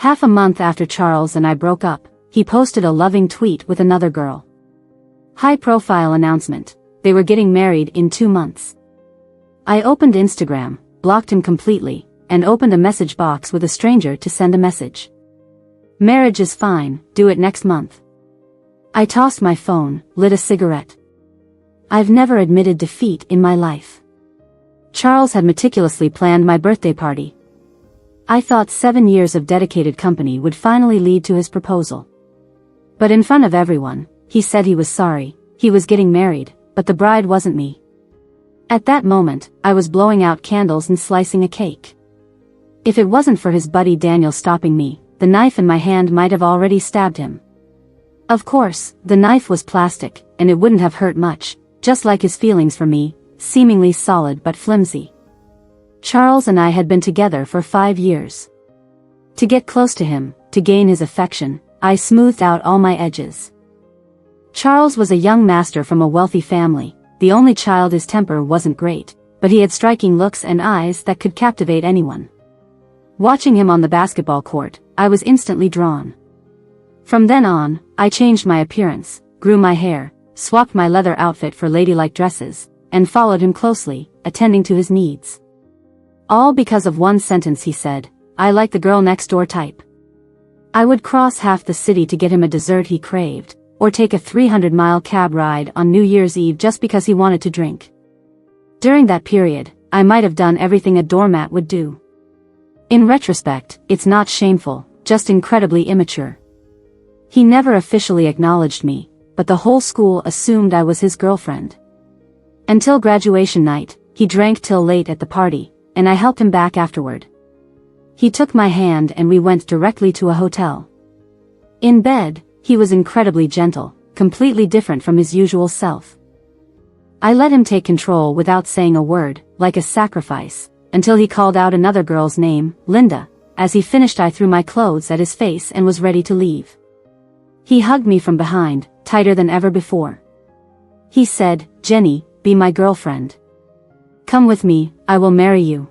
Half a month after Charles and I broke up, he posted a loving tweet with another girl. High-profile announcement. They were getting married in 2 months. I opened Instagram, blocked him completely, and opened a message box with a stranger to send a message. Marriage is fine, do it next month. I tossed my phone, lit a cigarette. I've never admitted defeat in my life. Charles had meticulously planned my birthday party. I thought 7 years of dedicated company would finally lead to his proposal. But in front of everyone, he said he was sorry, he was getting married, but the bride wasn't me. At that moment, I was blowing out candles and slicing a cake. If it wasn't for his buddy Daniel stopping me, the knife in my hand might have already stabbed him. Of course, the knife was plastic, and it wouldn't have hurt much, just like his feelings for me, seemingly solid but flimsy. Charles and I had been together for 5 years. To get close to him, to gain his affection, I smoothed out all my edges. Charles was a young master from a wealthy family. The only child. His temper wasn't great, but he had striking looks and eyes that could captivate anyone. Watching him on the basketball court, I was instantly drawn. From then on, I changed my appearance, grew my hair, swapped my leather outfit for ladylike dresses, and followed him closely, attending to his needs. All because of one sentence he said, "I like the girl next door type." I would cross half the city to get him a dessert he craved, or take a 300-mile cab ride on New Year's Eve just because he wanted to drink. During that period, I might have done everything a doormat would do. In retrospect, it's not shameful, just incredibly immature. He never officially acknowledged me, but the whole school assumed I was his girlfriend. Until graduation night, he drank till late at the party, and I helped him back afterward. He took my hand and we went directly to a hotel. In bed, he was incredibly gentle, completely different from his usual self. I let him take control without saying a word, like a sacrifice, until he called out another girl's name, Linda. As he finished, I threw my clothes at his face and was ready to leave. He hugged me from behind, tighter than ever before. He said, "Jenny, be my girlfriend. Come with me, I will marry you."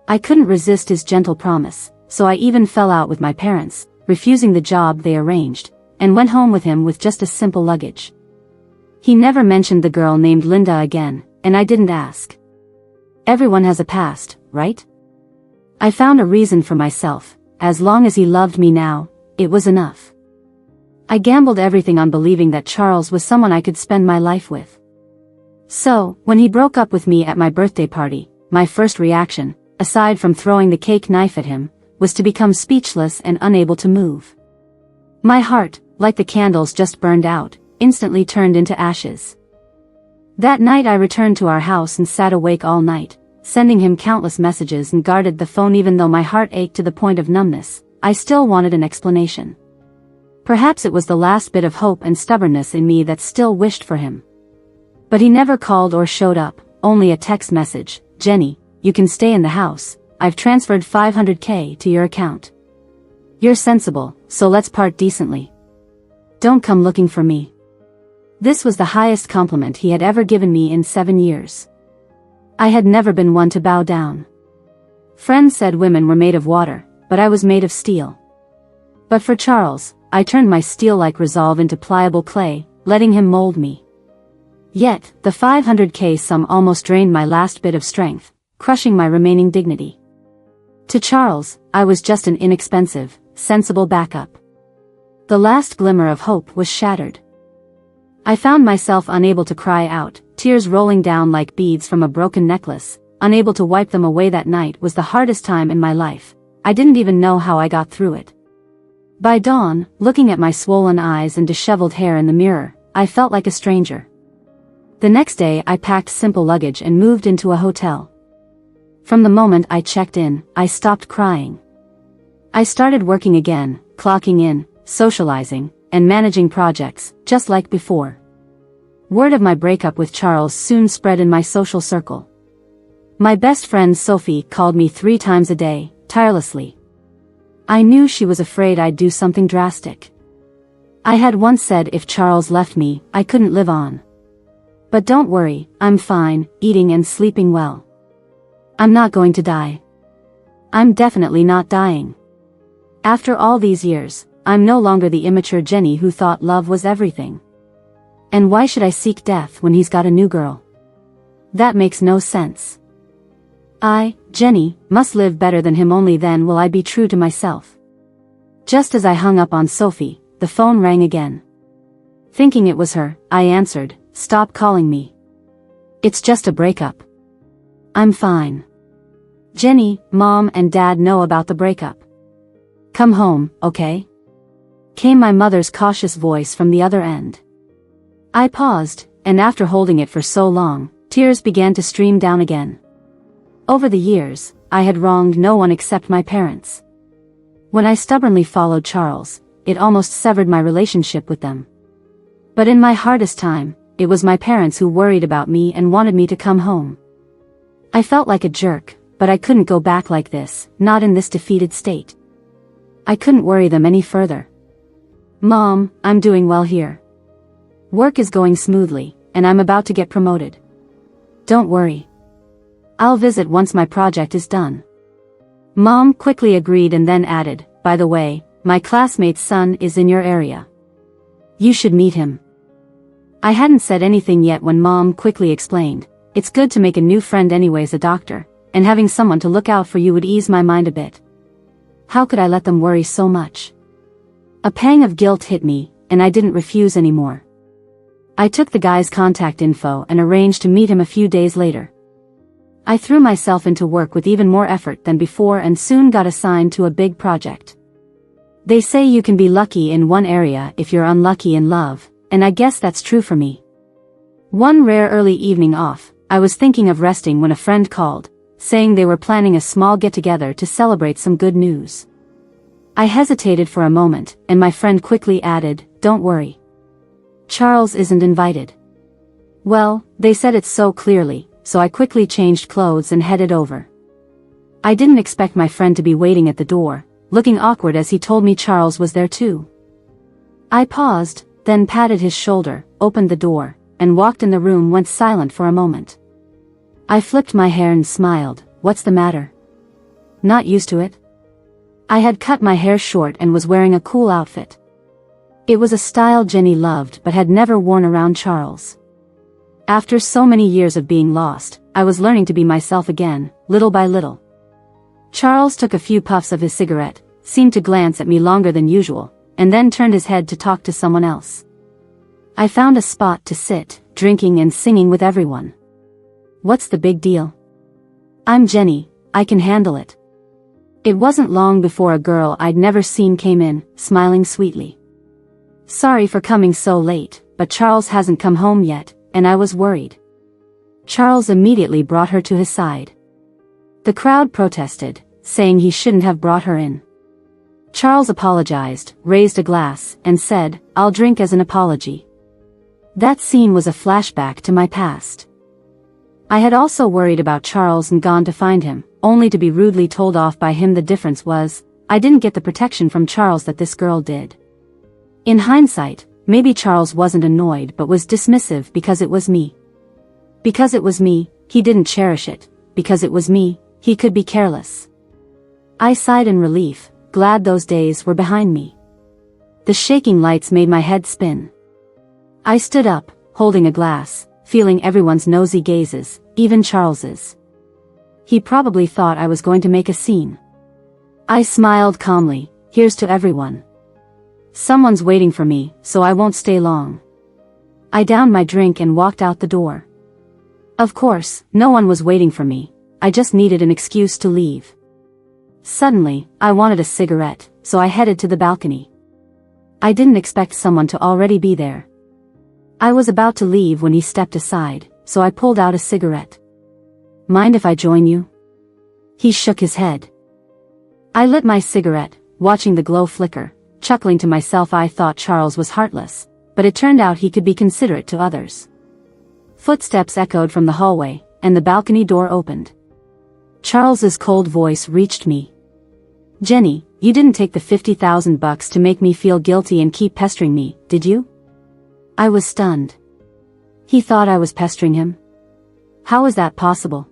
I couldn't resist his gentle promise, so I even fell out with my parents, refusing the job they arranged, and went home with him with just a simple luggage. He never mentioned the girl named Linda again, and I didn't ask. Everyone has a past, right? I found a reason for myself. As long as he loved me now, it was enough. I gambled everything on believing that Charles was someone I could spend my life with. So, when he broke up with me at my birthday party, my first reaction, aside from throwing the cake knife at him, was to become speechless and unable to move. My heart, like the candles just burned out, instantly turned into ashes. That night I returned to our house and sat awake all night, sending him countless messages and guarded the phone. Even though my heart ached to the point of numbness, I still wanted an explanation. Perhaps it was the last bit of hope and stubbornness in me that still wished for him. But he never called or showed up, only a text message, "Jenny, you can stay in the house, I've transferred $500K to your account. You're sensible, so let's part decently. Don't come looking for me." This was the highest compliment he had ever given me in 7 years. I had never been one to bow down. Friends said women were made of water, but I was made of steel. But for Charles, I turned my steel-like resolve into pliable clay, letting him mold me. Yet, the $500K sum almost drained my last bit of strength, crushing my remaining dignity. To Charles, I was just an inexpensive, sensible backup. The last glimmer of hope was shattered. I found myself unable to cry out, tears rolling down like beads from a broken necklace. Unable to wipe them away. That night was the hardest time in my life. I didn't even know how I got through it. By dawn, looking at my swollen eyes and disheveled hair in the mirror, I felt like a stranger. The next day I packed simple luggage and moved into a hotel. From the moment I checked in, I stopped crying. I started working again, clocking in, socializing, and managing projects, just like before. Word of my breakup with Charles soon spread in my social circle. My best friend Sophie called me 3 times a day, tirelessly. I knew she was afraid I'd do something drastic. I had once said if Charles left me, I couldn't live on. But don't worry, I'm fine, eating and sleeping well. I'm not going to die. I'm definitely not dying. After all these years, I'm no longer the immature Jenny who thought love was everything. And why should I seek death when he's got a new girl? That makes no sense. I, Jenny, must live better than him, only then will I be true to myself. Just as I hung up on Sophie, the phone rang again. Thinking it was her, I answered. Stop calling me. It's just a breakup. I'm fine. Jenny, Mom and Dad know about the breakup. Come home, okay? Came my mother's cautious voice from the other end. I paused, and after holding it for so long, tears began to stream down again. Over the years, I had wronged no one except my parents. When I stubbornly followed Charles, it almost severed my relationship with them. But in my hardest time, it was my parents who worried about me and wanted me to come home. I felt like a jerk, but I couldn't go back like this, not in this defeated state. I couldn't worry them any further. Mom, I'm doing well here. Work is going smoothly, and I'm about to get promoted. Don't worry. I'll visit once my project is done. Mom quickly agreed and then added, by the way, my classmate's son is in your area. You should meet him. I hadn't said anything yet when Mom quickly explained, it's good to make a new friend anyways, a doctor, and having someone to look out for you would ease my mind a bit. How could I let them worry so much? A pang of guilt hit me, and I didn't refuse anymore. I took the guy's contact info and arranged to meet him a few days later. I threw myself into work with even more effort than before and soon got assigned to a big project. They say you can be lucky in one area if you're unlucky in love, and I guess that's true for me. One rare early evening off, I was thinking of resting when a friend called, saying they were planning a small get-together to celebrate some good news. I hesitated for a moment, and my friend quickly added, don't worry. Charles isn't invited. Well, they said it so clearly, so I quickly changed clothes and headed over. I didn't expect my friend to be waiting at the door, looking awkward as he told me Charles was there too. I paused, then patted his shoulder, opened the door, and walked in the room. Went silent for a moment. I flipped my hair and smiled. What's the matter? Not used to it? I had cut my hair short and was wearing a cool outfit. It was a style Jenny loved but had never worn around Charles. After so many years of being lost, I was learning to be myself again, little by little. Charles took a few puffs of his cigarette, seemed to glance at me longer than usual, and then turned his head to talk to someone else. I found a spot to sit, drinking and singing with everyone. What's the big deal? I'm Jenny, I can handle it. It wasn't long before a girl I'd never seen came in, smiling sweetly. Sorry for coming so late, but Charles hasn't come home yet, and I was worried. Charles immediately brought her to his side. The crowd protested, saying he shouldn't have brought her in. Charles apologized, raised a glass, and said, I'll drink as an apology. That scene was a flashback to my past. I had also worried about Charles and gone to find him, only to be rudely told off by him. The difference was, I didn't get the protection from Charles that this girl did. In hindsight, maybe Charles wasn't annoyed but was dismissive because it was me. Because it was me, he didn't cherish it. Because it was me, he could be careless. I sighed in relief, glad those days were behind me. The shaking lights made my head spin. I stood up, holding a glass, feeling everyone's nosy gazes, even Charles's. He probably thought I was going to make a scene. I smiled calmly, here's to everyone. Someone's waiting for me, so I won't stay long. I downed my drink and walked out the door. Of course, no one was waiting for me, I just needed an excuse to leave. Suddenly, I wanted a cigarette, so I headed to the balcony. I didn't expect someone to already be there. I was about to leave when he stepped aside, so I pulled out a cigarette. Mind if I join you? He shook his head. I lit my cigarette, watching the glow flicker, chuckling to myself. I thought Charles was heartless, but it turned out he could be considerate to others. Footsteps echoed from the hallway, and the balcony door opened. Charles's cold voice reached me. Jenny, you didn't take the $50,000 to make me feel guilty and keep pestering me, did you? I was stunned. He thought I was pestering him? How is that possible?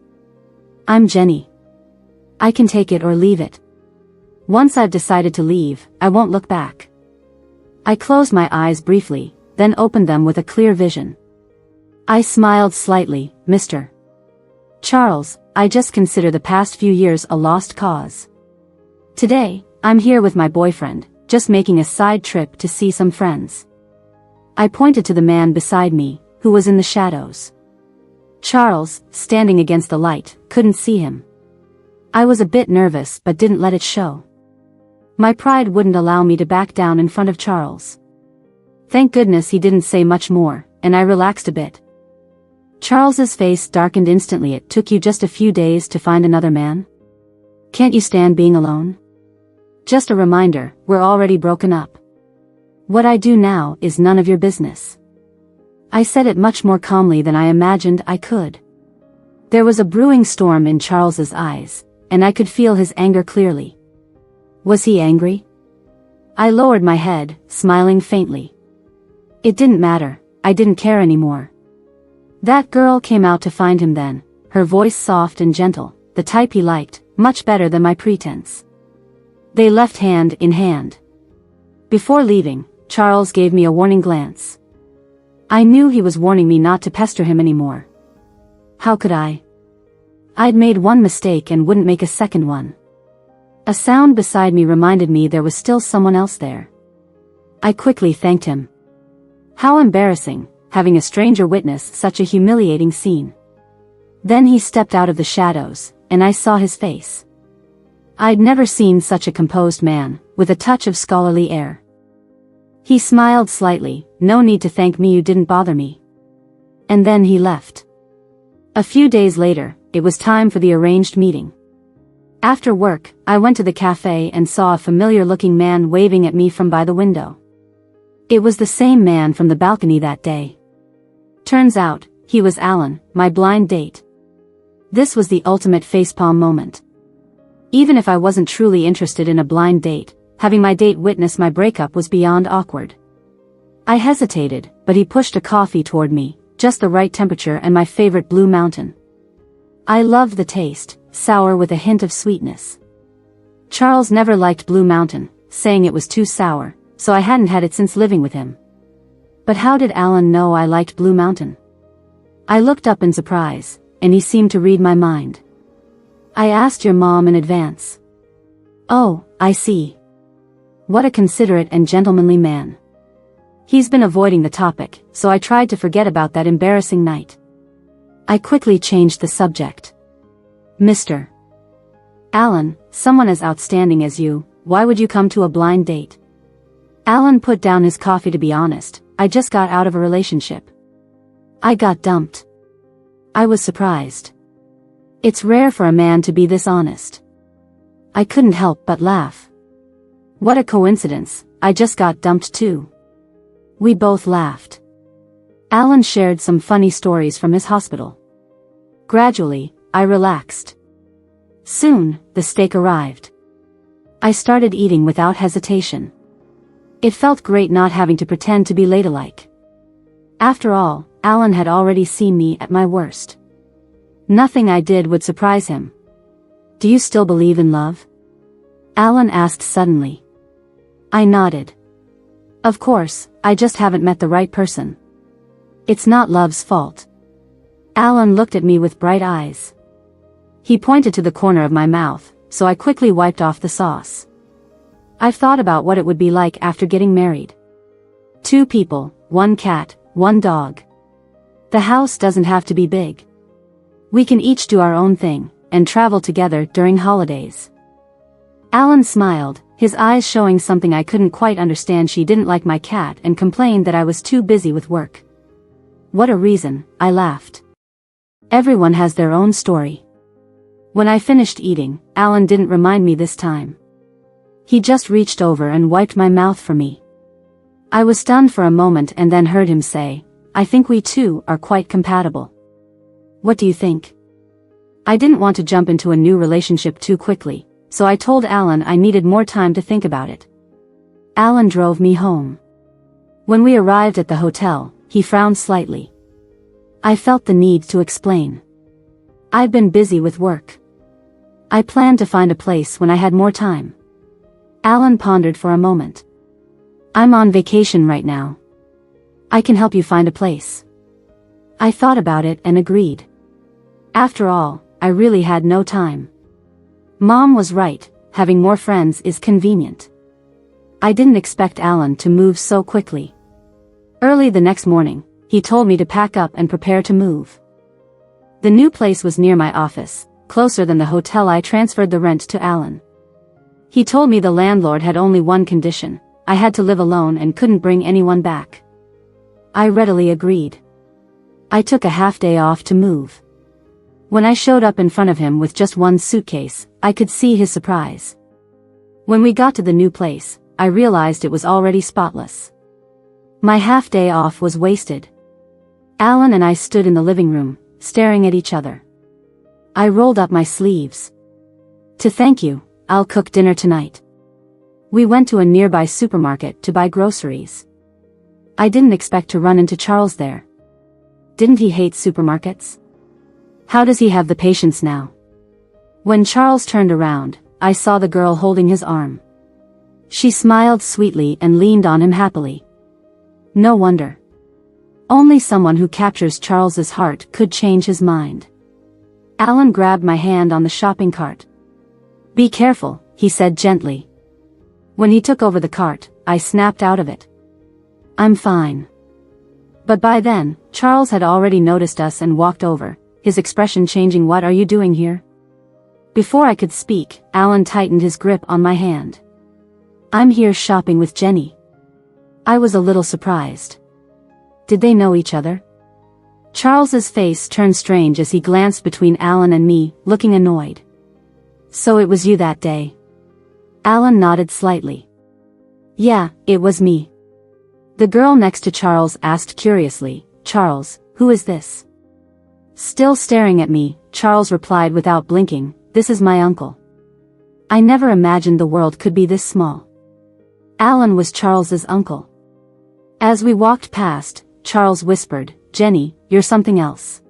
I'm Jenny. I can take it or leave it. Once I've decided to leave, I won't look back. I closed my eyes briefly, then opened them with a clear vision. I smiled slightly. Mr. Charles, I just consider the past few years a lost cause. Today, I'm here with my boyfriend, just making a side trip to see some friends. I pointed to the man beside me, who was in the shadows. Charles, standing against the light, couldn't see him. I was a bit nervous but didn't let it show. My pride wouldn't allow me to back down in front of Charles. Thank goodness he didn't say much more, and I relaxed a bit. Charles's face darkened instantly. It took you just a few days to find another man? Can't you stand being alone? Just a reminder, we're already broken up. What I do now is none of your business. I said it much more calmly than I imagined I could. There was a brewing storm in Charles's eyes, and I could feel his anger clearly. Was he angry? I lowered my head, smiling faintly. It didn't matter, I didn't care anymore. That girl came out to find him then, her voice soft and gentle, the type he liked, much better than my pretense. They left hand in hand. Before leaving, Charles gave me a warning glance. I knew he was warning me not to pester him anymore. How could I? I'd made one mistake and wouldn't make a second one. A sound beside me reminded me there was still someone else there. I quickly thanked him. How embarrassing, having a stranger witness such a humiliating scene. Then he stepped out of the shadows, and I saw his face. I'd never seen such a composed man, with a touch of scholarly air. He smiled slightly. No need to thank me, you didn't bother me. And then he left. A few days later, it was time for the arranged meeting. After work, I went to the cafe and saw a familiar-looking man waving at me from by the window. It was the same man from the balcony that day. Turns out, he was Alan, my blind date. This was the ultimate facepalm moment. Even if I wasn't truly interested in a blind date, having my date witness my breakup was beyond awkward. I hesitated, but he pushed a coffee toward me, just the right temperature and my favorite Blue Mountain. I loved the taste, sour with a hint of sweetness. Charles never liked Blue Mountain, saying it was too sour, so I hadn't had it since living with him. But how did Alan know I liked Blue Mountain? I looked up in surprise, and he seemed to read my mind. I asked your mom in advance. Oh, I see. What a considerate and gentlemanly man. He's been avoiding the topic, so I tried to forget about that embarrassing night. I quickly changed the subject. Mr. Alan, someone as outstanding as you, why would you come to a blind date? Alan put down his coffee. To be honest, I just got out of a relationship. I got dumped. I was surprised. It's rare for a man to be this honest. I couldn't help but laugh. What a coincidence, I just got dumped too. We both laughed. Alan shared some funny stories from his hospital. Gradually, I relaxed. Soon, the steak arrived. I started eating without hesitation. It felt great not having to pretend to be ladylike. After all, Alan had already seen me at my worst. Nothing I did would surprise him. Do you still believe in love? Alan asked suddenly. I nodded. Of course, I just haven't met the right person. It's not love's fault. Alan looked at me with bright eyes. He pointed to the corner of my mouth, so I quickly wiped off the sauce. I've thought about what it would be like after getting married. 2 people, 1 cat, 1 dog. The house doesn't have to be big. We can each do our own thing, and travel together during holidays. Alan smiled, his eyes showing something I couldn't quite understand. She didn't like my cat and complained that I was too busy with work. What a reason, I laughed. Everyone has their own story. When I finished eating, Alan didn't remind me this time. He just reached over and wiped my mouth for me. I was stunned for a moment and then heard him say, I think we two are quite compatible. What do you think? I didn't want to jump into a new relationship too quickly, so I told Alan I needed more time to think about it. Alan drove me home. When we arrived at the hotel, he frowned slightly. I felt the need to explain. I'd been busy with work. I planned to find a place when I had more time. Alan pondered for a moment. I'm on vacation right now. I can help you find a place. I thought about it and agreed. After all, I really had no time. Mom was right, having more friends is convenient. I didn't expect Alan to move so quickly. Early the next morning, he told me to pack up and prepare to move. The new place was near my office, closer than the hotel. I transferred the rent to Alan. He told me the landlord had only one condition: I had to live alone and couldn't bring anyone back. I readily agreed. I took a half-day off to move. When I showed up in front of him with just one suitcase, I could see his surprise. When we got to the new place, I realized it was already spotless. My half-day off was wasted. Alan and I stood in the living room, staring at each other. I rolled up my sleeves. To thank you, I'll cook dinner tonight. We went to a nearby supermarket to buy groceries. I didn't expect to run into Charles there. Didn't he hate supermarkets? How does he have the patience now? When Charles turned around, I saw the girl holding his arm. She smiled sweetly and leaned on him happily. No wonder. Only someone who captures Charles's heart could change his mind. Alan grabbed my hand on the shopping cart. Be careful, he said gently. When he took over the cart, I snapped out of it. I'm fine. But by then, Charles had already noticed us and walked over, his expression changing. What are you doing here? Before I could speak, Alan tightened his grip on my hand. I'm here shopping with Jenny. I was a little surprised. Did they know each other? Charles's face turned strange as he glanced between Alan and me, looking annoyed. So it was you that day? Alan nodded slightly. Yeah, it was me. The girl next to Charles asked curiously, Charles, who is this? Still staring at me, Charles replied without blinking, this is my uncle. I never imagined the world could be this small. Alan was Charles's uncle. As we walked past, Charles whispered, Jenny, you're something else.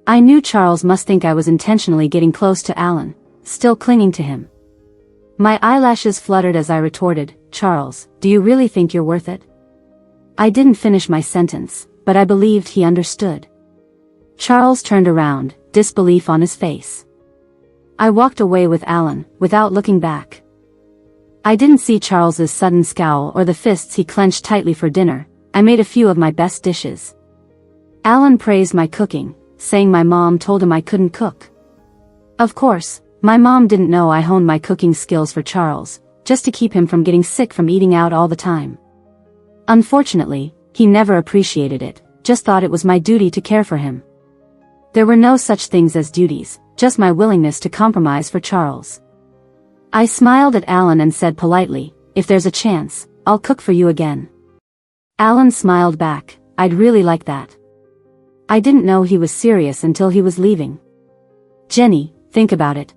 I knew Charles must think I was intentionally getting close to Alan, still clinging to him. My eyelashes fluttered as I retorted, Charles, do you really think you're worth it? I didn't finish my sentence, but I believed he understood. Charles turned around, disbelief on his face. I walked away with Alan, without looking back. I didn't see Charles's sudden scowl or the fists he clenched tightly for dinner. I made a few of my best dishes. Alan praised my cooking, saying my mom told him I couldn't cook. Of course, my mom didn't know I honed my cooking skills for Charles, just to keep him from getting sick from eating out all the time. Unfortunately, he never appreciated it, just thought it was my duty to care for him. There were no such things as duties, just my willingness to compromise for Charles. I smiled at Alan and said politely, if there's a chance, I'll cook for you again. Alan smiled back, I'd really like that. I didn't know he was serious until he was leaving. Jenny, think about it.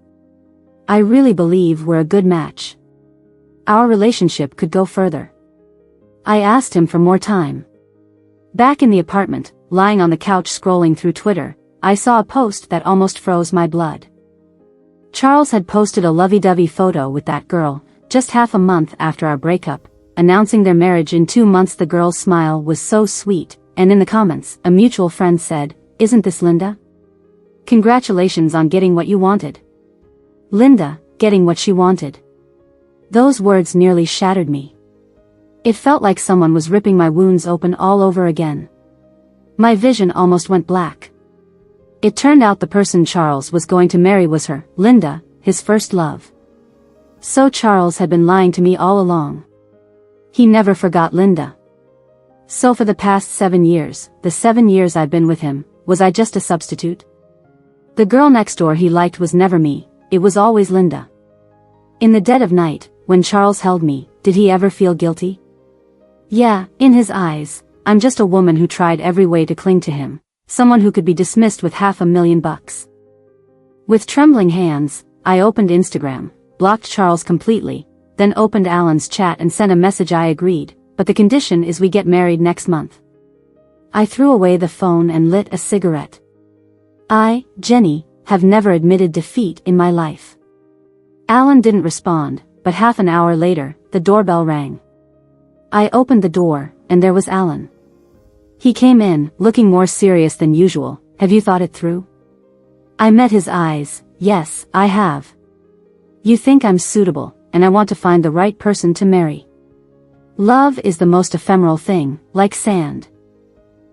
I really believe we're a good match. Our relationship could go further. I asked him for more time. Back in the apartment, lying on the couch scrolling through Twitter, I saw a post that almost froze my blood. Charles had posted a lovey-dovey photo with that girl, just half a month after our breakup, announcing their marriage in 2 months. The girl's smile was so sweet, and in the comments, a mutual friend said, "Isn't this Linda? Congratulations on getting what you wanted." Linda, getting what she wanted. Those words nearly shattered me. It felt like someone was ripping my wounds open all over again. My vision almost went black. It turned out the person Charles was going to marry was her, Linda, his first love. So Charles had been lying to me all along. He never forgot Linda. So for the past 7 years, the 7 years I've been with him, was I just a substitute? The girl next door he liked was never me, it was always Linda. In the dead of night, when Charles held me, did he ever feel guilty? Yeah, in his eyes, I'm just a woman who tried every way to cling to him, someone who could be dismissed with $500,000. With trembling hands, I opened Instagram, blocked Charles completely, then opened Alan's chat and sent a message. I agreed, but the condition is we get married next month. I threw away the phone and lit a cigarette. Jenny, have never admitted defeat in my life. Alan didn't respond, but half an hour later, the doorbell rang. I opened the door, and there was Alan. He came in, looking more serious than usual. Have you thought it through? I met his eyes. Yes, I have. You think I'm suitable, and I want to find the right person to marry. Love is the most ephemeral thing, like sand.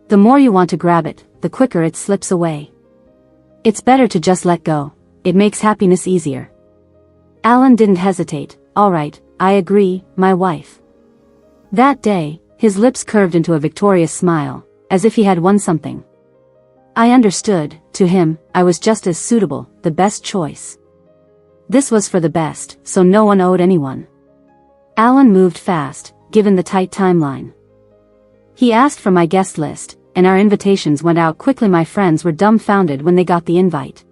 The more you want to grab it, the quicker it slips away. It's better to just let go. It makes happiness easier. Alan didn't hesitate. All right, I agree, my wife. That day, his lips curved into a victorious smile, as if he had won something. I understood. To him, I was just as suitable, the best choice. This was for the best, so no one owed anyone. Alan moved fast, given the tight timeline. He asked for my guest list, and our invitations went out quickly. My friends were dumbfounded when they got the invite.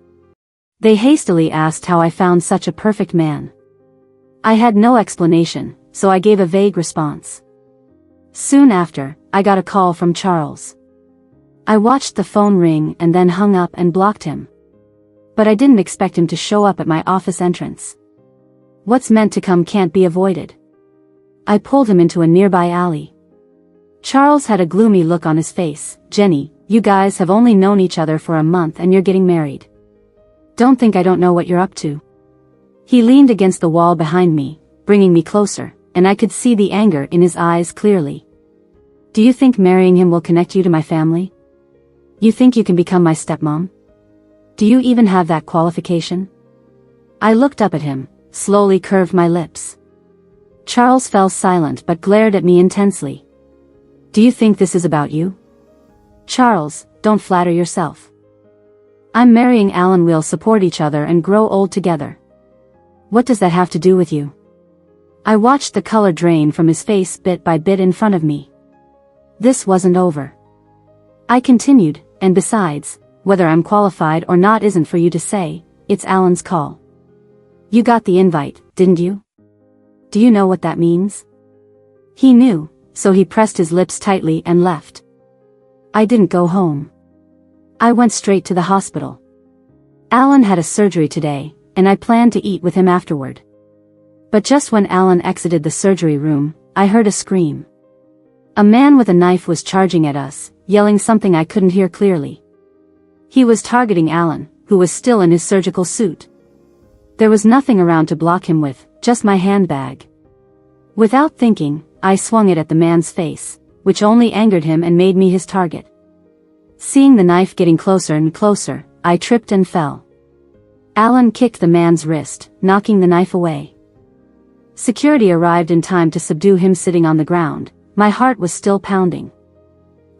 They hastily asked how I found such a perfect man. I had no explanation, so I gave a vague response. Soon after, I got a call from Charles. I watched the phone ring and then hung up and blocked him. But I didn't expect him to show up at my office entrance. What's meant to come can't be avoided. I pulled him into a nearby alley. Charles had a gloomy look on his face. Jenny, you guys have only known each other for a month and you're getting married. Don't think I don't know what you're up to. He leaned against the wall behind me, bringing me closer, and I could see the anger in his eyes clearly. Do you think marrying him will connect you to my family? You think you can become my stepmom? Do you even have that qualification? I looked up at him, slowly curved my lips. Charles fell silent but glared at me intensely. Do you think this is about you? Charles, don't flatter yourself. I'm marrying Alan. We'll support each other and grow old together. What does that have to do with you? I watched the color drain from his face bit by bit in front of me. This wasn't over. I continued, and besides, whether I'm qualified or not isn't for you to say, it's Alan's call. You got the invite, didn't you? Do you know what that means? He knew, so he pressed his lips tightly and left. I didn't go home. I went straight to the hospital. Alan had a surgery today, and I planned to eat with him afterward. But just when Alan exited the surgery room, I heard a scream. A man with a knife was charging at us, yelling something I couldn't hear clearly. He was targeting Alan, who was still in his surgical suit. There was nothing around to block him with, just my handbag. Without thinking, I swung it at the man's face, which only angered him and made me his target. Seeing the knife getting closer and closer, I tripped and fell. Alan kicked the man's wrist, knocking the knife away. Security arrived in time to subdue him. Sitting on the ground, my heart was still pounding.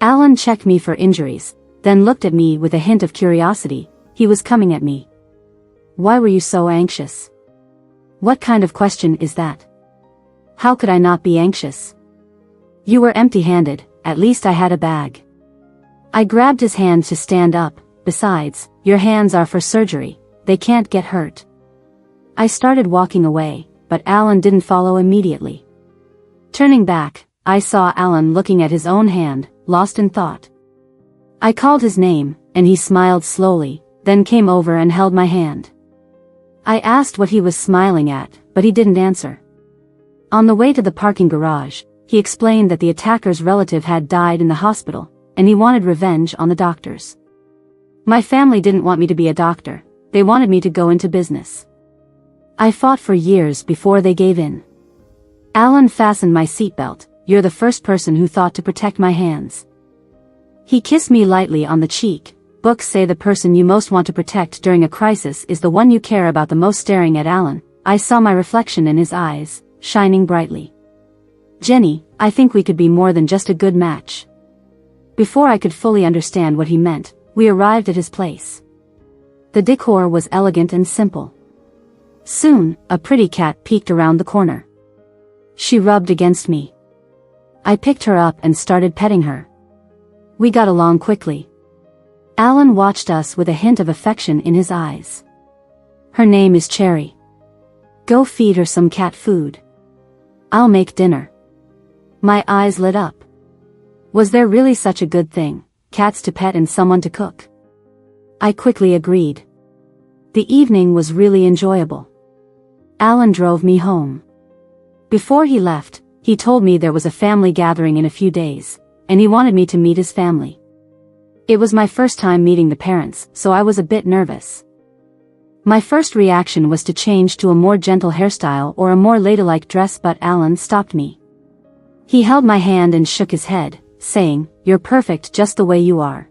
Alan checked me for injuries, then looked at me with a hint of curiosity. He was coming at me. Why were you so anxious? What kind of question is that? How could I not be anxious? You were empty-handed. At least I had a bag. I grabbed his hand to stand up. Besides, your hands are for surgery. They can't get hurt. I started walking away, but Alan didn't follow immediately. Turning back, I saw Alan looking at his own hand, lost in thought. I called his name, and he smiled slowly, then came over and held my hand. I asked what he was smiling at, but he didn't answer. On the way to the parking garage, he explained that the attacker's relative had died in the hospital, and he wanted revenge on the doctors. My family didn't want me to be a doctor. They wanted me to go into business. I fought for years before they gave in. Alan fastened my seatbelt. You're the first person who thought to protect my hands. He kissed me lightly on the cheek. Books say the person you most want to protect during a crisis is the one you care about the most. Staring at Alan, I saw my reflection in his eyes, shining brightly. Jenny, I think we could be more than just a good match. Before I could fully understand what he meant, we arrived at his place. The decor was elegant and simple. Soon, a pretty cat peeked around the corner. She rubbed against me. I picked her up and started petting her. We got along quickly. Alan watched us with a hint of affection in his eyes. Her name is Cherry. Go feed her some cat food. I'll make dinner. My eyes lit up. Was there really such a good thing, cats to pet and someone to cook? I quickly agreed. The evening was really enjoyable. Alan drove me home. Before he left, he told me there was a family gathering in a few days, and he wanted me to meet his family. It was my first time meeting the parents, so I was a bit nervous. My first reaction was to change to a more gentle hairstyle or a more ladylike dress, but Alan stopped me. He held my hand and shook his head, saying, "You're perfect just the way you are.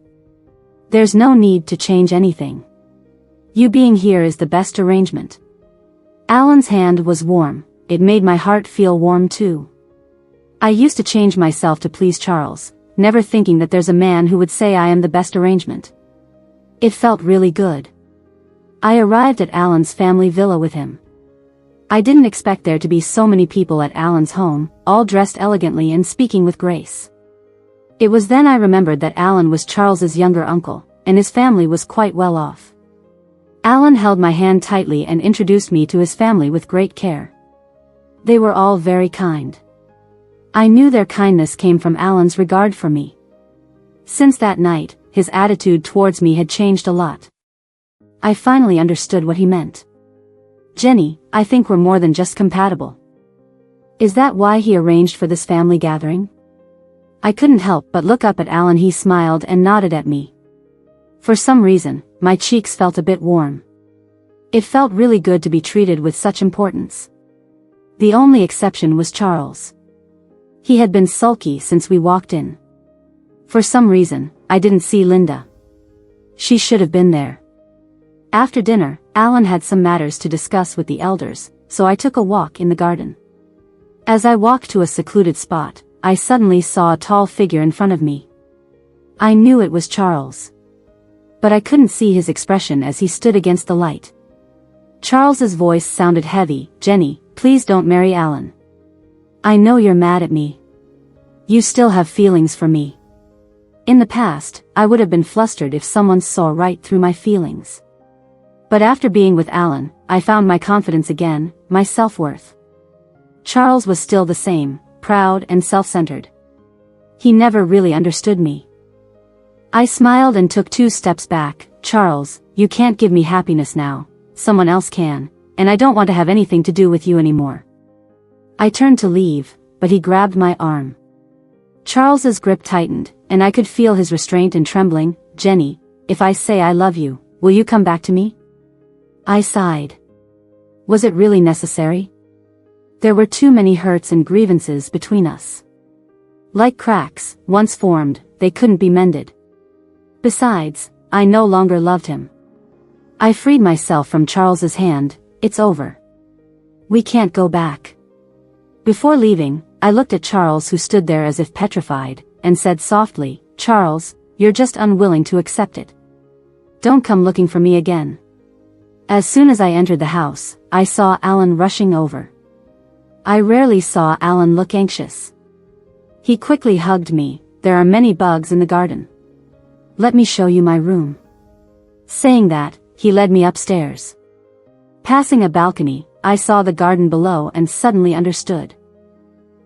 There's no need to change anything. You being here is the best arrangement." Alan's hand was warm. It made my heart feel warm too. I used to change myself to please Charles, never thinking that there's a man who would say I am the best arrangement. It felt really good. I arrived at Alan's family villa with him. I didn't expect there to be so many people at Alan's home, all dressed elegantly and speaking with grace. It was then I remembered that Alan was Charles's younger uncle, and his family was quite well off. Alan held my hand tightly and introduced me to his family with great care. They were all very kind. I knew their kindness came from Alan's regard for me. Since that night, his attitude towards me had changed a lot. I finally understood what he meant. "Jenny, I think we're more than just compatible." Is that why he arranged for this family gathering? I couldn't help but look up at Alan. He smiled and nodded at me. For some reason, my cheeks felt a bit warm. It felt really good to be treated with such importance. The only exception was Charles. He had been sulky since we walked in. For some reason, I didn't see Linda. She should have been there. After dinner, Alan had some matters to discuss with the elders, so I took a walk in the garden. As I walked to a secluded spot, I suddenly saw a tall figure in front of me. I knew it was Charles. But I couldn't see his expression as he stood against the light. Charles's voice sounded heavy. "Jenny, please don't marry Alan. I know you're mad at me. You still have feelings for me." In the past, I would have been flustered if someone saw right through my feelings. But after being with Alan, I found my confidence again, my self-worth. Charles was still the same, proud and self-centered. He never really understood me. I smiled and took 2 steps back. "Charles, you can't give me happiness now. Someone else can, and I don't want to have anything to do with you anymore." I turned to leave, but he grabbed my arm. Charles's grip tightened, and I could feel his restraint and trembling. "Jenny, if I say I love you, will you come back to me?" I sighed. Was it really necessary? There were too many hurts and grievances between us. Like cracks, once formed, they couldn't be mended. Besides, I no longer loved him. I freed myself from Charles's hand. "It's over. We can't go back." Before leaving, I looked at Charles, who stood there as if petrified, and said softly, "Charles, you're just unwilling to accept it. Don't come looking for me again." As soon as I entered the house, I saw Alan rushing over. I rarely saw Alan look anxious. He quickly hugged me. "There are many bugs in the garden. Let me show you my room." Saying that, he led me upstairs. Passing a balcony, I saw the garden below and suddenly understood.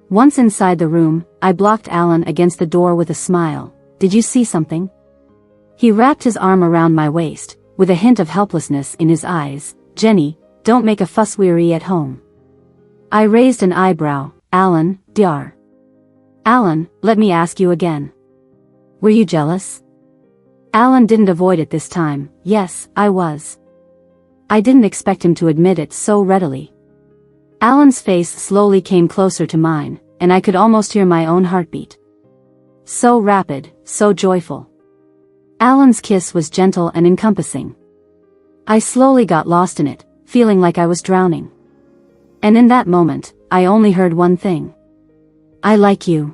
Once inside the room, I blocked Alan against the door with a smile. "Did you see something?" He wrapped his arm around my waist, with a hint of helplessness in his eyes. "Jenny, don't make a fuss, we're at home." I raised an eyebrow. "Alan, dear." "Alan, let me ask you again. Were you jealous?" Alan didn't avoid it this time. "Yes, I was." I didn't expect him to admit it so readily. Alan's face slowly came closer to mine, and I could almost hear my own heartbeat. So rapid, so joyful. Alan's kiss was gentle and encompassing. I slowly got lost in it, feeling like I was drowning. And in that moment, I only heard one thing. "I like you."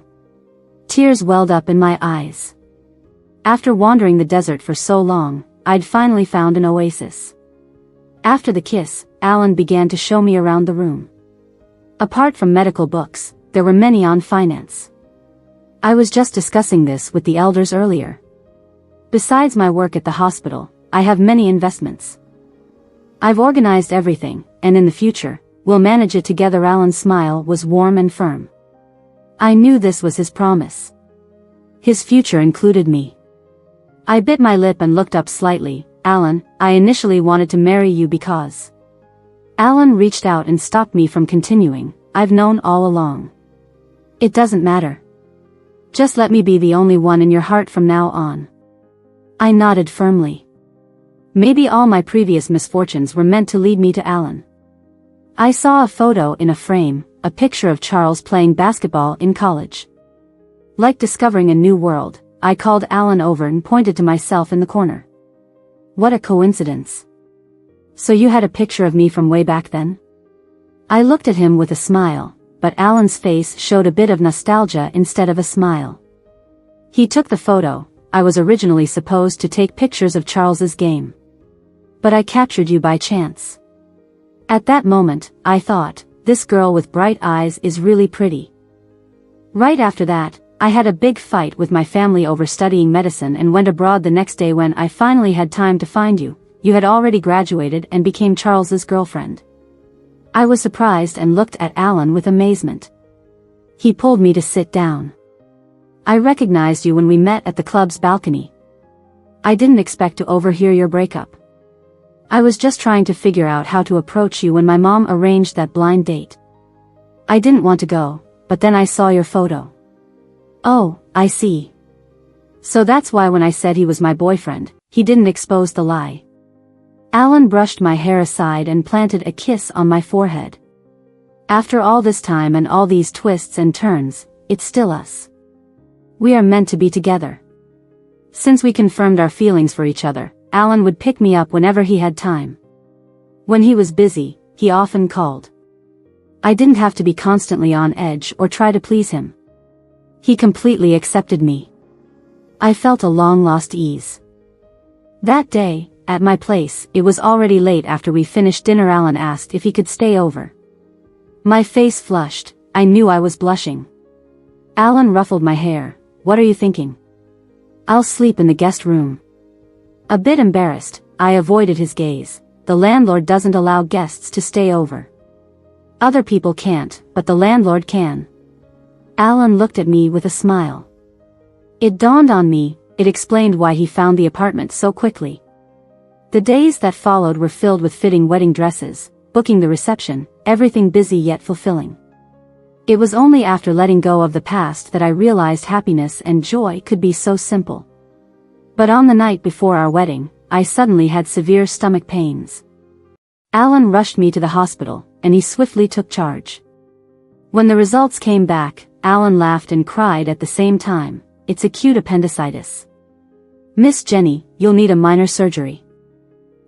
Tears welled up in my eyes. After wandering the desert for so long, I'd finally found an oasis. After the kiss, Alan began to show me around the room. Apart from medical books, there were many on finance. I was just discussing this with the elders earlier. Besides my work at the hospital, I have many investments. I've organized everything, and in the future, we'll manage it together. Alan's smile was warm and firm. I knew this was his promise. His future included me. I bit my lip and looked up slightly. "Alan, I initially wanted to marry you because..." Alan reached out and stopped me from continuing. I've known all along. It doesn't matter. Just let me be the only one in your heart from now on. I nodded firmly. Maybe all my previous misfortunes were meant to lead me to Alan. I saw a photo in a frame, a picture of Charles playing basketball in college. Like discovering a new world, I called Alan over and pointed to myself in the corner. What a coincidence. So you had a picture of me from way back then? I looked at him with a smile, but Alan's face showed a bit of nostalgia instead of a smile. He took the photo. I was originally supposed to take pictures of Charles's game. But I captured you by chance. At that moment, I thought, this girl with bright eyes is really pretty. Right after that, I had a big fight with my family over studying medicine and went abroad the next day. When I finally had time to find you, you had already graduated and became Charles's girlfriend. I was surprised and looked at Alan with amazement. He pulled me to sit down. I recognized you when we met at the club's balcony. I didn't expect to overhear your breakup. I was just trying to figure out how to approach you when my mom arranged that blind date. I didn't want to go, but then I saw your photo. Oh, I see. So that's why when I said he was my boyfriend, he didn't expose the lie. Alan brushed my hair aside and planted a kiss on my forehead. After all this time and all these twists and turns, it's still us. We are meant to be together. Since we confirmed our feelings for each other, Alan would pick me up whenever he had time. When he was busy, he often called. I didn't have to be constantly on edge or try to please him. He completely accepted me. I felt a long-lost ease. That day, at my place, it was already late. After we finished dinner, Alan asked if he could stay over. My face flushed. I knew I was blushing. Alan ruffled my hair. What are you thinking? I'll sleep in the guest room. A bit embarrassed, I avoided his gaze. The landlord doesn't allow guests to stay over. Other people can't, but the landlord can. Alan looked at me with a smile. It dawned on me, it explained why he found the apartment so quickly. The days that followed were filled with fitting wedding dresses, booking the reception, everything busy yet fulfilling. It was only after letting go of the past that I realized happiness and joy could be so simple. But on the night before our wedding, I suddenly had severe stomach pains. Alan rushed me to the hospital, and he swiftly took charge. When the results came back, Alan laughed and cried at the same time. It's acute appendicitis. Miss Jenny, you'll need a minor surgery.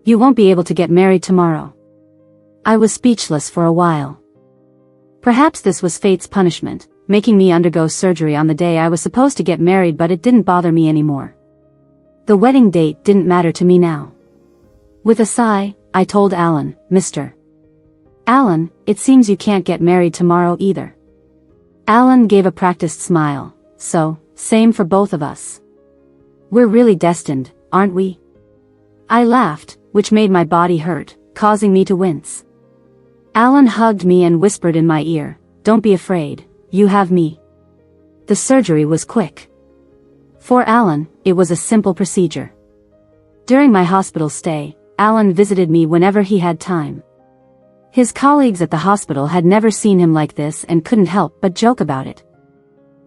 You won't be able to get married tomorrow. I was speechless for a while. Perhaps this was fate's punishment, making me undergo surgery on the day I was supposed to get married, but it didn't bother me anymore. The wedding date didn't matter to me now. With a sigh, I told Alan, Mr. Alan, it seems you can't get married tomorrow either. Alan gave a practiced smile. So, same for both of us. We're really destined, aren't we? I laughed, which made my body hurt, causing me to wince. Alan hugged me and whispered in my ear, don't be afraid, you have me. The surgery was quick. For Alan, it was a simple procedure. During my hospital stay, Alan visited me whenever he had time. His colleagues at the hospital had never seen him like this and couldn't help but joke about it.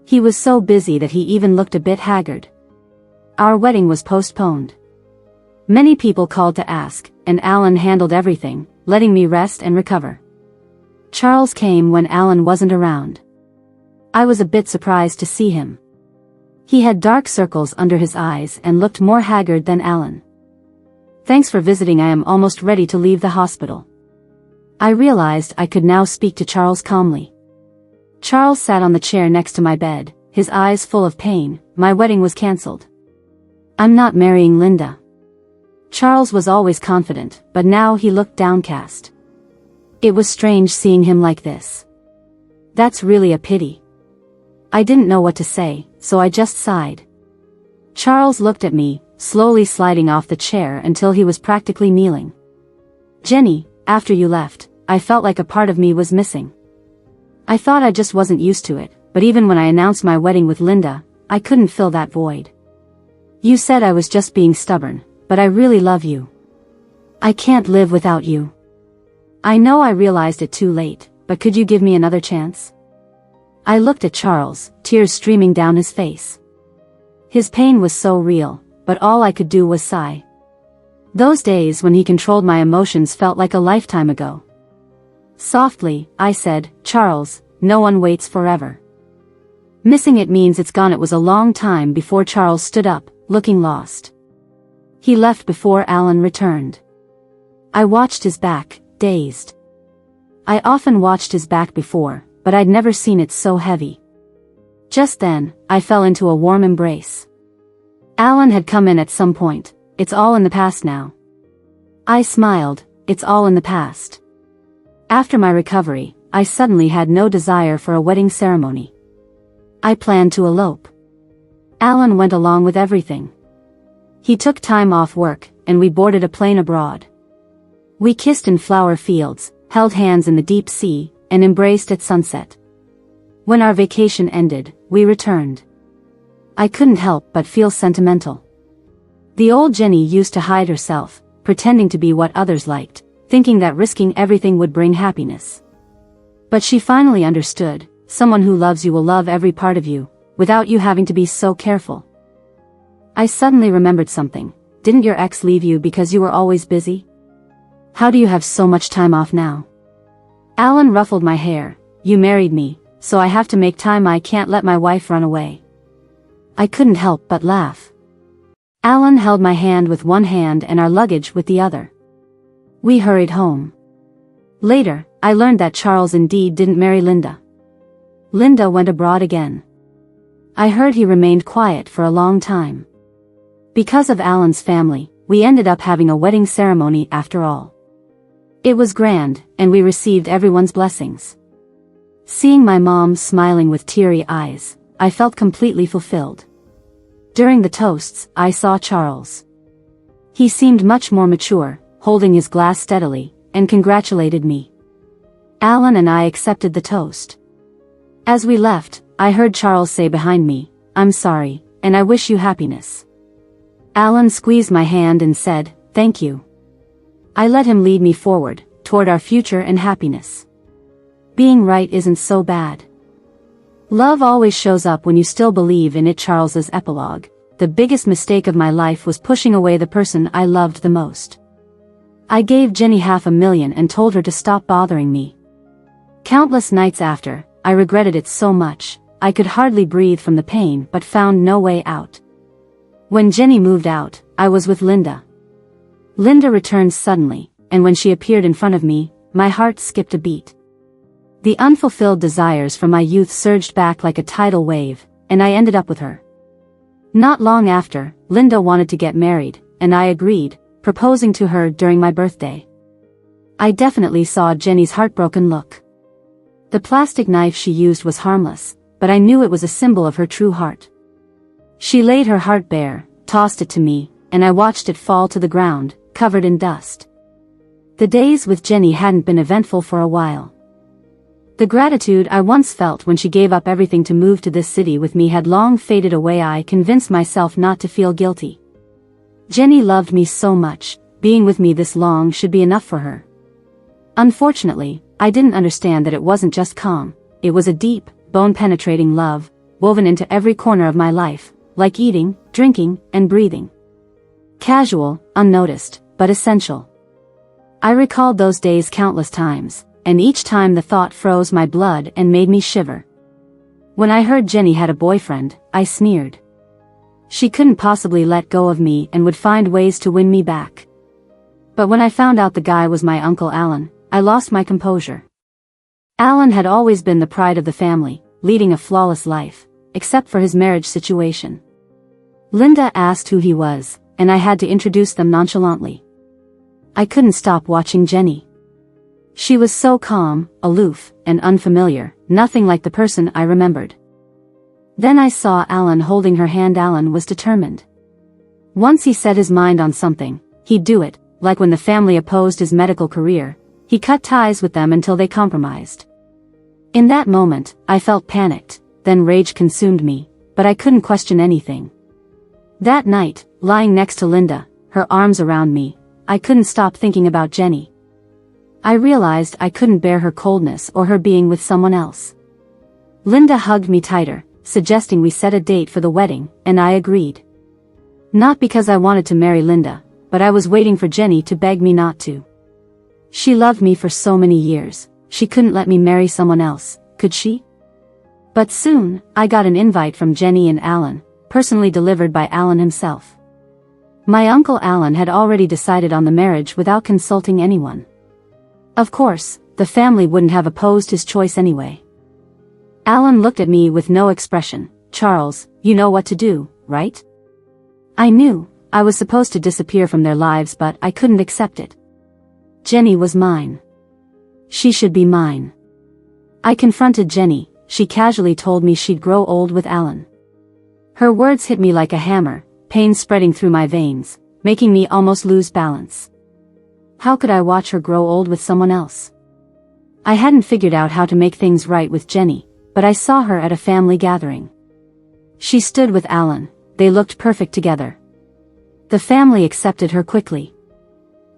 He was so busy that he even looked a bit haggard. Our wedding was postponed. Many people called to ask, and Alan handled everything, letting me rest and recover. Charles came when Alan wasn't around. I was a bit surprised to see him. He had dark circles under his eyes and looked more haggard than Alan. Thanks for visiting. I am almost ready to leave the hospital. I realized I could now speak to Charles calmly. Charles sat on the chair next to my bed, his eyes full of pain. My wedding was cancelled. I'm not marrying Linda. Charles was always confident, but now he looked downcast. It was strange seeing him like this. That's really a pity. I didn't know what to say, so I just sighed. Charles looked at me, slowly sliding off the chair until he was practically kneeling. Jenny, after you left, I felt like a part of me was missing. I thought I just wasn't used to it, but even when I announced my wedding with Linda, I couldn't fill that void. You said I was just being stubborn, but I really love you. I can't live without you. I know I realized it too late, but could you give me another chance? I looked at Charles, tears streaming down his face. His pain was so real, but all I could do was sigh. Those days when he controlled my emotions felt like a lifetime ago. Softly, I said, Charles, no one waits forever. Missing it means it's gone. It was a long time before Charles stood up, looking lost. He left before Alan returned. I watched his back, dazed. I often watched his back before, but I'd never seen it so heavy. Just then, I fell into a warm embrace. Alan had come in at some point. It's all in the past now. I smiled, it's all in the past. After my recovery, I suddenly had no desire for a wedding ceremony. I planned to elope. Alan went along with everything. He took time off work, and we boarded a plane abroad. We kissed in flower fields, held hands in the deep sea, and embraced at sunset. When our vacation ended, we returned. I couldn't help but feel sentimental. The old Jenny used to hide herself, pretending to be what others liked, thinking that risking everything would bring happiness. But she finally understood, someone who loves you will love every part of you, without you having to be so careful. I suddenly remembered something. Didn't your ex leave you because you were always busy? How do you have so much time off now? Alan ruffled my hair. You married me, so I have to make time. I can't let my wife run away. I couldn't help but laugh. Alan held my hand with one hand and our luggage with the other. We hurried home. Later, I learned that Charles indeed didn't marry Linda. Linda went abroad again. I heard he remained quiet for a long time. Because of Alan's family, we ended up having a wedding ceremony after all. It was grand, and we received everyone's blessings. Seeing my mom smiling with teary eyes, I felt completely fulfilled. During the toasts, I saw Charles. He seemed much more mature, holding his glass steadily, and congratulated me. Alan and I accepted the toast. As we left, I heard Charles say behind me, I'm sorry, and I wish you happiness. Alan squeezed my hand and said, thank you. I let him lead me forward, toward our future and happiness. Being right isn't so bad. Love always shows up when you still believe in it. Charles's epilogue. The biggest mistake of my life was pushing away the person I loved the most. I gave Jenny $500,000 and told her to stop bothering me. Countless nights after, I regretted it so much, I could hardly breathe from the pain but found no way out. When Jenny moved out, I was with Linda. Linda returned suddenly, and when she appeared in front of me, my heart skipped a beat. The unfulfilled desires from my youth surged back like a tidal wave, and I ended up with her. Not long after, Linda wanted to get married, and I agreed, proposing to her during my birthday. I definitely saw Jenny's heartbroken look. The plastic knife she used was harmless, but I knew it was a symbol of her true heart. She laid her heart bare, tossed it to me, and I watched it fall to the ground, covered in dust. The days with Jenny hadn't been eventful for a while. The gratitude I once felt when she gave up everything to move to this city with me had long faded away. I convinced myself not to feel guilty. Jenny loved me so much, being with me this long should be enough for her. Unfortunately, I didn't understand that it wasn't just calm, it was a deep, bone-penetrating love, woven into every corner of my life, like eating, drinking, and breathing. Casual, unnoticed, but essential. I recalled those days countless times, and each time the thought froze my blood and made me shiver. When I heard Jenny had a boyfriend, I sneered. She couldn't possibly let go of me and would find ways to win me back. But when I found out the guy was my Uncle Alan, I lost my composure. Alan had always been the pride of the family, leading a flawless life, except for his marriage situation. Linda asked who he was, and I had to introduce them nonchalantly. I couldn't stop watching Jenny. She was so calm, aloof, and unfamiliar, nothing like the person I remembered. Then I saw Alan holding her hand. Alan was determined. Once he set his mind on something, he'd do it, like when the family opposed his medical career, he cut ties with them until they compromised. In that moment, I felt panicked, then rage consumed me, but I couldn't question anything. That night, lying next to Linda, her arms around me, I couldn't stop thinking about Jenny. I realized I couldn't bear her coldness or her being with someone else. Linda hugged me tighter, suggesting we set a date for the wedding, and I agreed. Not because I wanted to marry Linda, but I was waiting for Jenny to beg me not to. She loved me for so many years, she couldn't let me marry someone else, could she? But soon, I got an invite from Jenny and Alan, personally delivered by Alan himself. My uncle Alan had already decided on the marriage without consulting anyone. Of course, the family wouldn't have opposed his choice anyway. Alan looked at me with no expression. Charles, you know what to do, right? I knew, I was supposed to disappear from their lives, but I couldn't accept it. Jenny was mine. She should be mine. I confronted Jenny. She casually told me she'd grow old with Alan. Her words hit me like a hammer, pain spreading through my veins, making me almost lose balance. How could I watch her grow old with someone else? I hadn't figured out how to make things right with Jenny, but I saw her at a family gathering. She stood with Alan, they looked perfect together. The family accepted her quickly.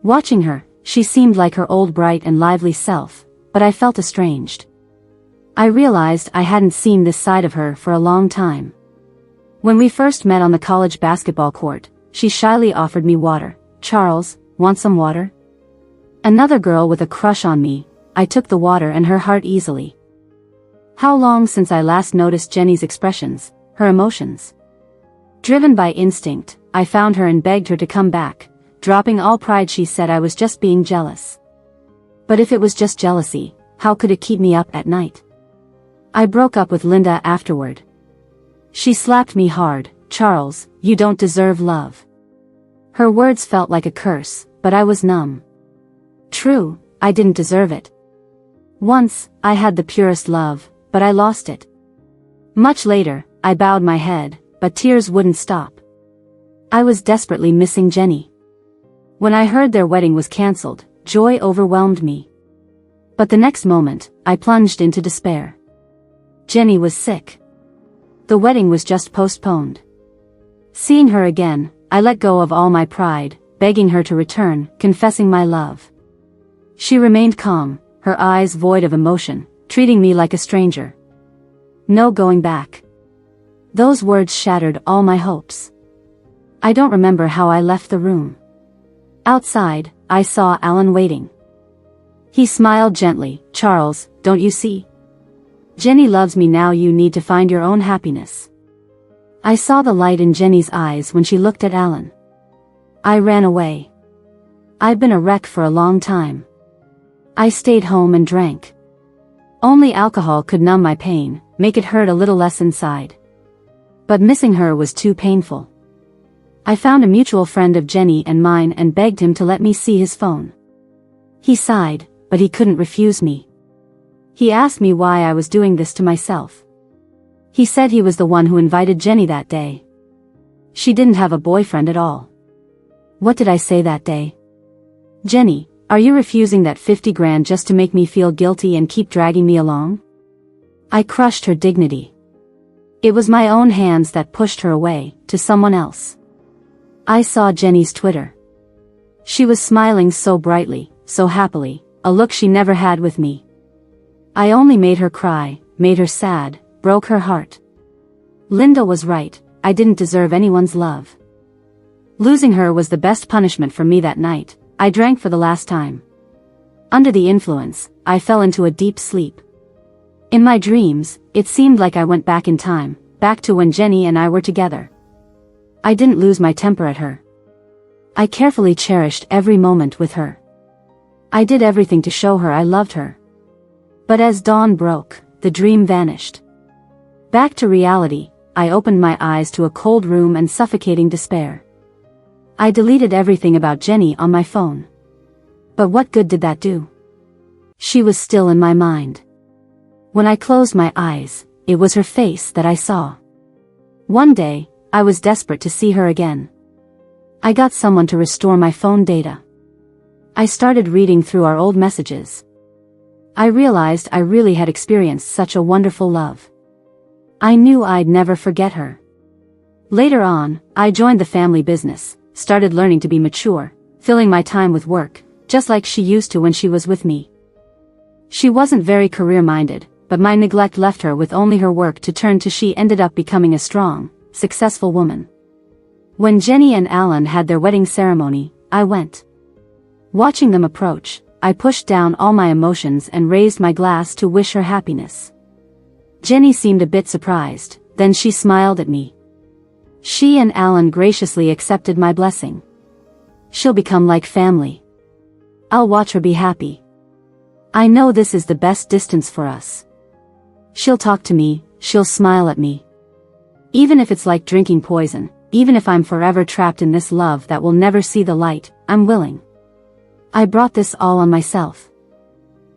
Watching her, she seemed like her old bright and lively self, but I felt estranged. I realized I hadn't seen this side of her for a long time. When we first met on the college basketball court, she shyly offered me water. Charles, want some water? Another girl with a crush on me, I took the water and her heart easily. How long since I last noticed Jenny's expressions, her emotions? Driven by instinct, I found her and begged her to come back. Dropping all pride, she said I was just being jealous. But if it was just jealousy, how could it keep me up at night? I broke up with Linda afterward. She slapped me hard. Charles, you don't deserve love. Her words felt like a curse, but I was numb. True, I didn't deserve it. Once, I had the purest love, but I lost it. Much later, I bowed my head, but tears wouldn't stop. I was desperately missing Jenny. When I heard their wedding was cancelled, joy overwhelmed me. But the next moment, I plunged into despair. Jenny was sick. The wedding was just postponed. Seeing her again, I let go of all my pride, begging her to return, confessing my love. She remained calm, her eyes void of emotion, treating me like a stranger. No going back. Those words shattered all my hopes. I don't remember how I left the room. Outside, I saw Alan waiting. He smiled gently. Charles, don't you see? Jenny loves me now, you need to find your own happiness. I saw the light in Jenny's eyes when she looked at Alan. I ran away. I've been a wreck for a long time. I stayed home and drank. Only alcohol could numb my pain, make it hurt a little less inside. But missing her was too painful. I found a mutual friend of Jenny and mine and begged him to let me see his phone. He sighed, but he couldn't refuse me. He asked me why I was doing this to myself. He said he was the one who invited Jenny that day. She didn't have a boyfriend at all. What did I say that day? Jenny, are you refusing that 50 grand just to make me feel guilty and keep dragging me along? I crushed her dignity. It was my own hands that pushed her away, to someone else. I saw Jenny's Twitter. She was smiling so brightly, so happily, a look she never had with me. I only made her cry, made her sad, broke her heart. Linda was right, I didn't deserve anyone's love. Losing her was the best punishment for me that night. I drank for the last time. Under the influence, I fell into a deep sleep. In my dreams, it seemed like I went back in time, back to when Jenny and I were together. I didn't lose my temper at her. I carefully cherished every moment with her. I did everything to show her I loved her. But as dawn broke, the dream vanished. Back to reality, I opened my eyes to a cold room and suffocating despair. I deleted everything about Jenny on my phone. But what good did that do? She was still in my mind. When I closed my eyes, it was her face that I saw. One day, I was desperate to see her again. I got someone to restore my phone data. I started reading through our old messages. I realized I really had experienced such a wonderful love. I knew I'd never forget her. Later on, I joined the family business, started learning to be mature, filling my time with work, just like she used to when she was with me. She wasn't very career-minded, but my neglect left her with only her work to turn to. She ended up becoming a strong, successful woman. When Jenny and Alan had their wedding ceremony, I went. Watching them approach, I pushed down all my emotions and raised my glass to wish her happiness. Jenny seemed a bit surprised, then she smiled at me. She and Alan graciously accepted my blessing. She'll become like family. I'll watch her be happy. I know this is the best distance for us. She'll talk to me, she'll smile at me. Even if it's like drinking poison, even if I'm forever trapped in this love that will never see the light, I'm willing. I brought this all on myself.